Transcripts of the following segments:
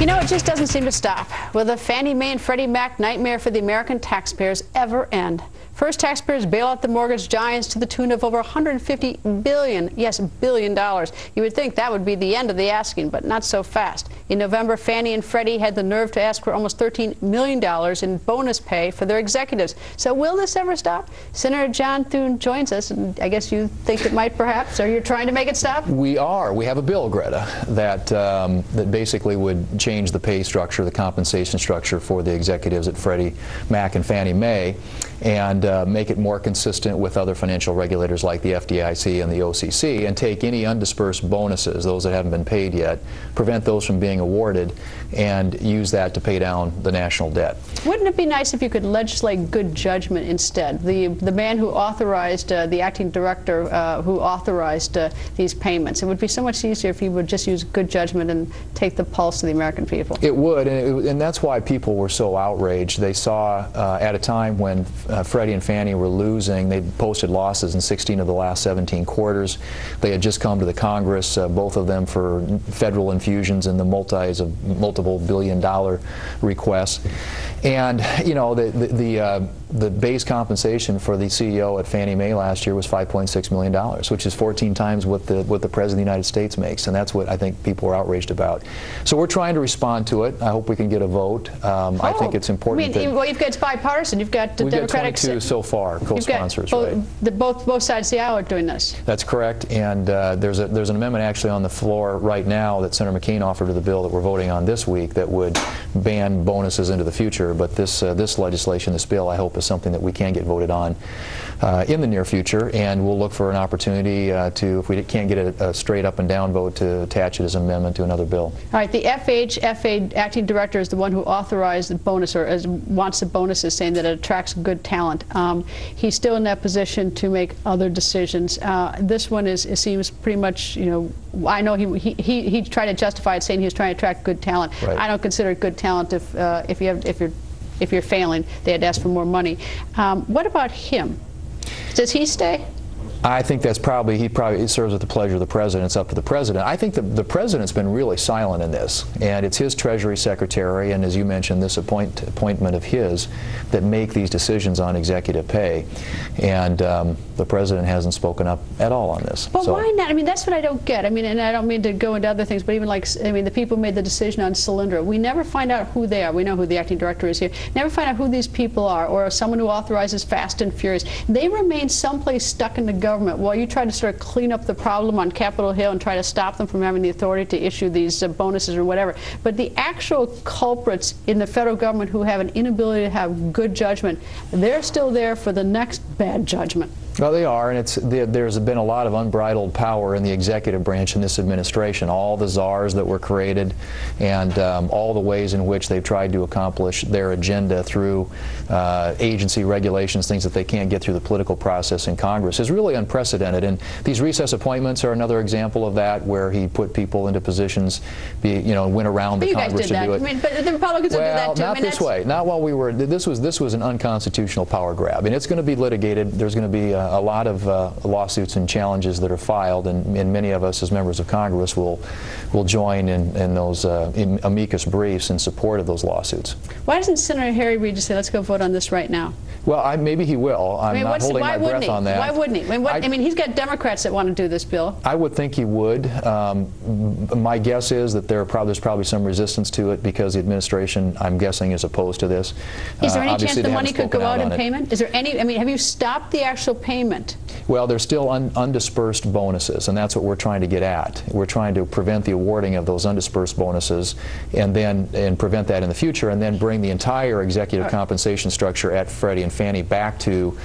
You know, it just doesn't seem to stop. Will the Fannie Mae and Freddie Mac nightmare for the American taxpayers ever end? First, taxpayers bail out the mortgage giants to the tune of over $150 billion. Yes, billion dollars. You would think that would be the end of the asking, but not so fast. In November, Fannie and Freddie had the nerve to ask for almost $13 million in bonus pay for their executives. So will this ever stop? Senator John Thune joins us, and I guess you think it might perhaps, or you're trying to make it stop? We are. We have a bill, Greta, that basically would change the pay structure, the compensation structure for the executives at Freddie Mac and Fannie Mae, and make it more consistent with other financial regulators like the FDIC and the OCC, and take any undispersed bonuses, those that haven't been paid yet, prevent those from being awarded, and use that to pay down the national debt. Wouldn't it be nice if you could legislate good judgment instead? The man who authorized, the acting director who authorized these payments, it would be so much easier if he would just use good judgment and take the pulse of the American people. It would, and that's why people were so outraged. They saw at a time when Freddie and Fannie were losing, they posted losses in 16 of the last 17 quarters. They had just come to the Congress, both of them for federal infusions in the multiple billion-dollar requests. And you know, the base compensation for the CEO at Fannie Mae last year was $5.6 million, which is 14 times what the President of the United States makes, and that's what I think people are outraged about. So we're trying to respond to it. I hope we can get a vote. I think it's important. Well, you've got bipartisan. You've got the Democratic. We've got 22 so far, co-sponsors. Both sides of the aisle are doing this. That's correct, and there's an amendment actually on the floor right now that Senator McCain offered to the bill that we're voting on this week that would ban bonuses into the future. But this legislation, this bill, I hope is something that we can get voted on in the near future, and we'll look for an opportunity to, if we can't get a straight up and down vote, to attach it as an amendment to another bill. All right, the FHFA acting director is the one who authorized the bonus, or wants the bonuses, saying that it attracts good talent. He's still in that position to make other decisions. This one it seems pretty much, you know, I know he tried to justify it saying he was trying to attract good talent. Right. I don't consider it good talent if you're failing. They had asked for more money. What about him? Does he stay? I think that's probably, he serves at the pleasure of the President. It's up to the President. I think the President's been really silent in this, and it's his Treasury Secretary and, as you mentioned, this appointment of his that make these decisions on executive pay, and the President hasn't spoken up at all on this. But why not? I mean, that's what I don't get. I mean, and I don't mean to go into other things, but even like, I mean, the people who made the decision on Solyndra, we never find out who they are. We know who the acting director is here. Never find out who these people are, or someone who authorizes Fast and Furious. They remain someplace stuck in the government while you try to sort of clean up the problem on Capitol Hill and try to stop them from having the authority to issue these bonuses or whatever. But the actual culprits in the federal government who have an inability to have good judgment, they're still there for the next bad judgment. Well, they are, and there's been a lot of unbridled power in the executive branch in this administration. All the czars that were created, and all the ways in which they've tried to accomplish their agenda through agency regulations, things that they can't get through the political process in Congress, is really unprecedented. And these recess appointments are another example of that, where he put people into positions, went around the Congress to do it. I mean, but the Republicans will do that too. Well, not this way. Not while we were. This was an unconstitutional power grab, and it's going to be litigated. There's going to be a lot of lawsuits and challenges that are filed, and many of us as members of Congress will join in those amicus briefs in support of those lawsuits. Why doesn't Senator Harry Reid just say, let's go vote on this right now? Well, maybe he will. I'm not holding my breath on that. Why wouldn't he? I mean, he's got Democrats that want to do this bill. I would think he would. My guess is that there's probably some resistance to it because the administration, I'm guessing, is opposed to this. Is there any chance the money could go out in payment? Is there any? I mean, have you stopped the actual payment? Well, there's still undispersed bonuses, and that's what we're trying to get at. We're trying to prevent the awarding of those undispersed bonuses, and prevent that in the future, and then bring the entire executive compensation structure at Freddie and Fannie back to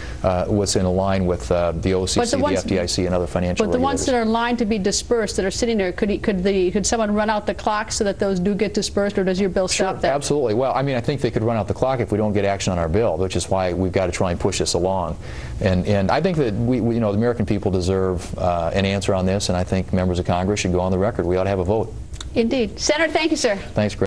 what's in line with the OCC, the FDIC, and other financial regulators. But the ones that are in line to be dispersed, that are sitting there, could someone run out the clock so that those do get dispersed, or does your bill stop that? Absolutely. Well, I mean, I think they could run out the clock if we don't get action on our bill, which is why we've got to try and push this along. And I think that the American people deserve an answer on this, and I think members of Congress should go on the record. We ought to have a vote. Indeed. Senator, thank you, sir. Thanks, Greg.